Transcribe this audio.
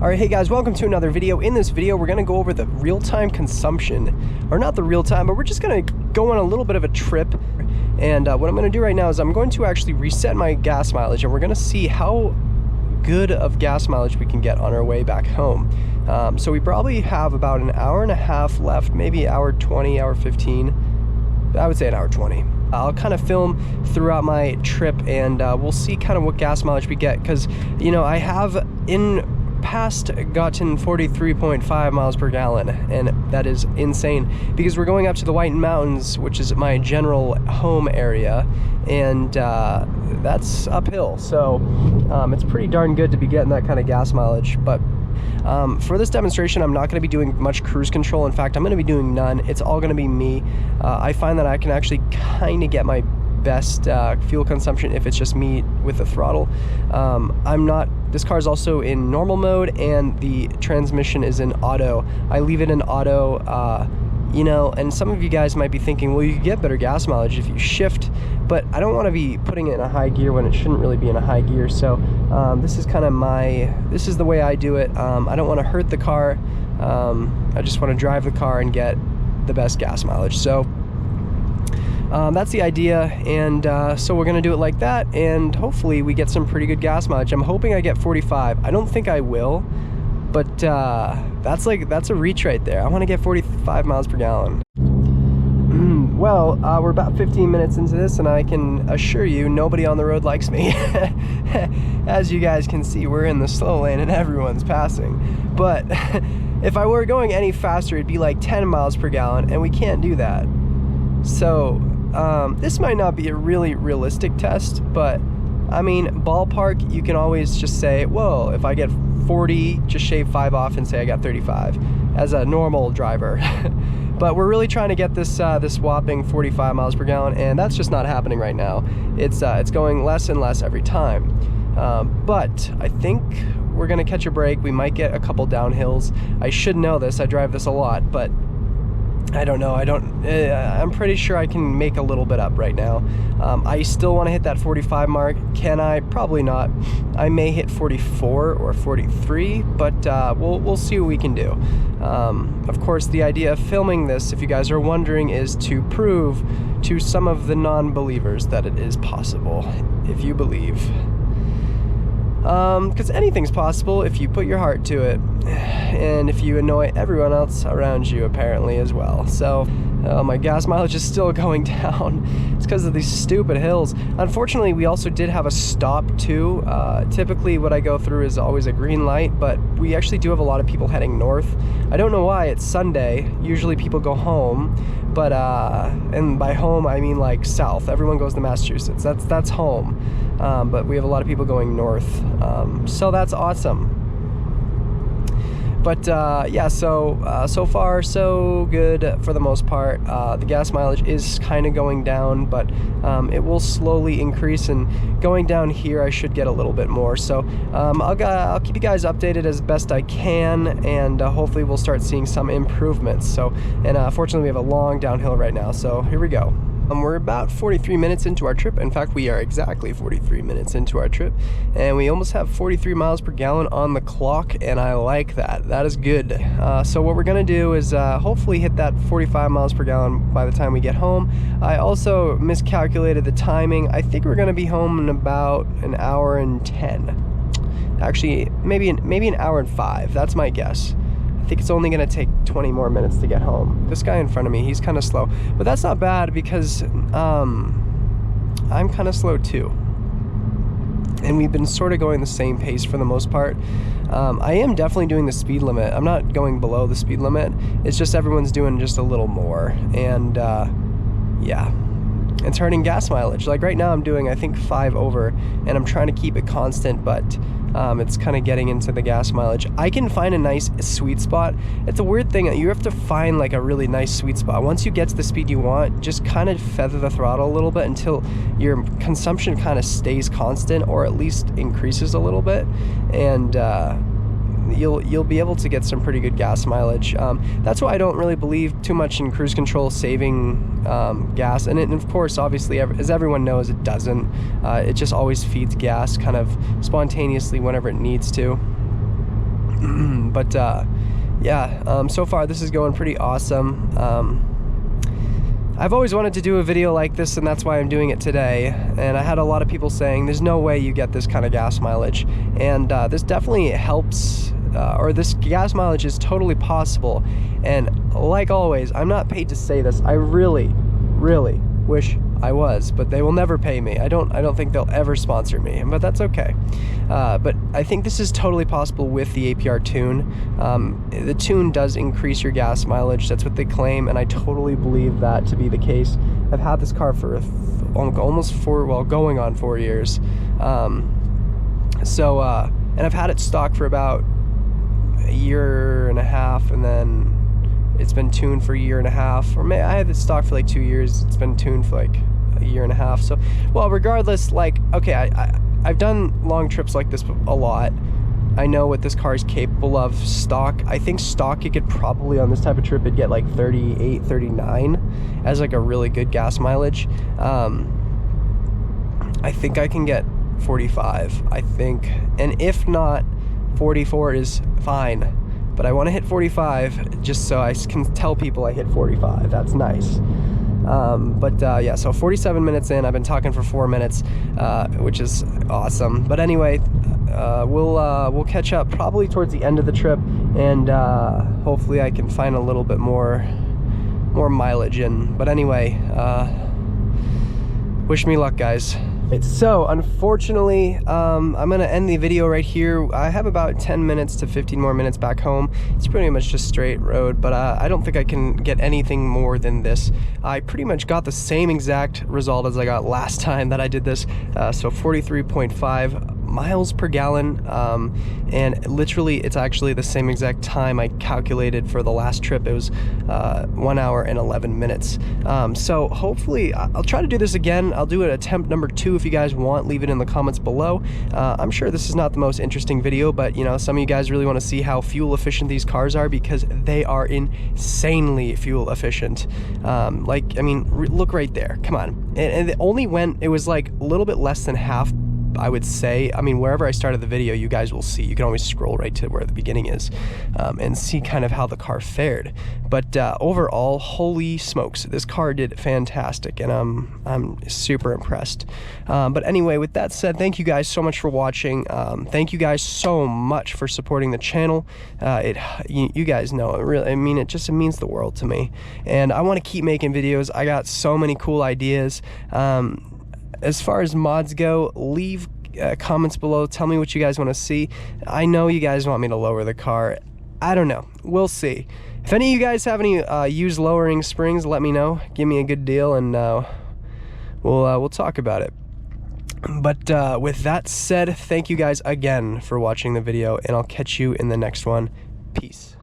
Alright, hey guys, welcome to another video. In this video, we're going to go over the real-time consumption, or not the real-time, but we're just going to go on a little bit of a trip. And what I'm going to do right now is I'm going to actually reset my gas mileage, and we're going to see how good of gas mileage we can get on our way back home. So we probably have about an hour and a half left, maybe hour 20, hour 15. I would say an hour 20. I'll kind of film throughout my trip, and we'll see kind of what gas mileage we get, because, you know, I have in past gotten 43.5 miles per gallon, and that is insane because we're going up to the Whiten Mountains, which is my general home area, and that's uphill, so it's pretty darn good to be getting that kind of gas mileage. But for this demonstration, I'm not going to be doing much cruise control. In fact, I'm going to be doing none. It's all going to be me. I find that I can actually kind of get my best fuel consumption if it's just me with the throttle. This car is also in normal mode, and the transmission is in auto. I leave it in auto, you know, and some of you guys might be thinking, well, you could get better gas mileage if you shift, but I don't want to be putting it in a high gear when it shouldn't really be in a high gear. So this is kind of this is the way I do it. I don't want to hurt the car. I just want to drive the car and get the best gas mileage. So that's the idea, and so we're gonna do it like that, and hopefully we get some pretty good gas mileage. I'm hoping I get 45. I don't think I will, but that's a reach right there. I want to get 45 miles per gallon. Well, we're about 15 minutes into this, and I can assure you nobody on the road likes me. As you guys can see, we're in the slow lane and everyone's passing, but if I were going any faster, it'd be like 10 miles per gallon, and we can't do that. So this might not be a really realistic test, but I mean, ballpark, you can always just say, well, if I get 40, just shave 5 off and say I got 35 as a normal driver. But we're really trying to get this this whopping 45 miles per gallon, and that's just not happening right now. It's going less and less every time. But I think we're gonna catch a break. We might get a couple downhills. I should know this. I drive this a lot, but I don't know. I'm pretty sure I can make a little bit up right now. I still want to hit that 45 mark. Can I? Probably not. I may hit 44 or 43, but we'll see what we can do. Of course, the idea of filming this, if you guys are wondering, is to prove to some of the non-believers that it is possible, if you believe. Because anything's possible if you put your heart to it, and if you annoy everyone else around you, apparently, as well. So my gas mileage is still going down. It's because of these stupid hills. Unfortunately, we also did have a stop too. Typically what I go through is always a green light, but we actually do have a lot of people heading north. I don't know why. It's Sunday. Usually people go home, but and by home I mean like south. Everyone goes to Massachusetts. That's home. But we have a lot of people going north, so that's awesome. But yeah, so far so good for the most part. The gas mileage is kind of going down, but it will slowly increase, and going down here I should get a little bit more. So I'll keep you guys updated as best I can, and hopefully we'll start seeing some improvements. So, and fortunately we have a long downhill right now, so here we go. We're about 43 minutes into our trip. In fact, we are exactly 43 minutes into our trip, and we almost have 43 miles per gallon on the clock, and I like that. That is good. So what we're gonna do is hopefully hit that 45 miles per gallon by the time we get home. I also miscalculated the timing. I think we're gonna be home in about an hour and 10. Actually, maybe an hour and 5. That's my guess. I think it's only going to take 20 more minutes to get home. This guy in front of me, he's kind of slow, but that's not bad because I'm kind of slow too, and we've been sort of going the same pace for the most part. I am definitely doing the speed limit. I'm not going below the speed limit. It's just everyone's doing just a little more, and yeah, it's hurting gas mileage. Like right now I'm doing, I think, 5 over, and I'm trying to keep it constant, but it's kind of getting into the gas mileage. I can find a nice sweet spot. It's a weird thing. You have to find like a really nice sweet spot. Once you get to the speed you want, just kind of feather the throttle a little bit until your consumption kind of stays constant, or at least increases a little bit, and you'll be able to get some pretty good gas mileage. That's why I don't really believe too much in cruise control saving gas, and of course, obviously, as everyone knows, it doesn't. It just always feeds gas kind of spontaneously whenever it needs to. But yeah, so far this is going pretty awesome. I've always wanted to do a video like this, and that's why I'm doing it today. And I had a lot of people saying there's no way you get this kind of gas mileage, and this definitely helps, or this gas mileage is totally possible. And like always, I'm not paid to say this. I really wish I was, but they will never pay me. I don't think they'll ever sponsor me, but that's okay. But I think this is totally possible with the APR Tune. The Tune does increase your gas mileage. That's what they claim, and I totally believe that to be the case. I've had this car for almost going on 4 years. And I've had it stock for about a year and a half, and then it's been tuned for a year and a half, or I had it stock for like 2 years. It's been tuned for like a year and a half. So, well, regardless, like, okay, I've done long trips like this a lot. I know what this car is capable of stock. I think stock, it could probably, on this type of trip, it'd get like 38, 39 as like a really good gas mileage. I think I can get 45, I think. And if not, 44 is fine. But I want to hit 45 just so I can tell people I hit 45. That's nice. Yeah, so 47 minutes in. I've been talking for 4 minutes, which is awesome. But anyway, we'll catch up probably towards the end of the trip, and hopefully I can find a little bit more mileage in. But anyway, wish me luck, guys. So unfortunately, I'm gonna end the video right here. I have about 10 minutes to 15 more minutes back home. It's pretty much just straight road, but I don't think I can get anything more than this. I pretty much got the same exact result as I got last time that I did this. So 43.5 miles per gallon, and literally it's actually the same exact time I calculated for the last trip. It was 1 hour and 11 minutes. So hopefully I'll try to do this again. I'll do it attempt number 2 if you guys want. Leave it in the comments below. I'm sure this is not the most interesting video, but you know, some of you guys really want to see how fuel efficient these cars are, because they are insanely fuel efficient. Like, I mean, look right there, come on. And it only went, it was like a little bit less than half, I would say. I mean, wherever I started the video, you guys will see. You can always scroll right to where the beginning is, and see kind of how the car fared. But overall, holy smokes, this car did fantastic, and I'm super impressed. But anyway, with that said, thank you guys so much for watching. Thank you guys so much for supporting the channel. You guys know it really. I mean, it means the world to me, and I want to keep making videos. I got so many cool ideas. As far as mods go, leave comments below. Tell me what you guys want to see. I know you guys want me to lower the car. I don't know. We'll see. If any of you guys have any used lowering springs, let me know. Give me a good deal, and we'll talk about it. But with that said, thank you guys again for watching the video, and I'll catch you in the next one. Peace.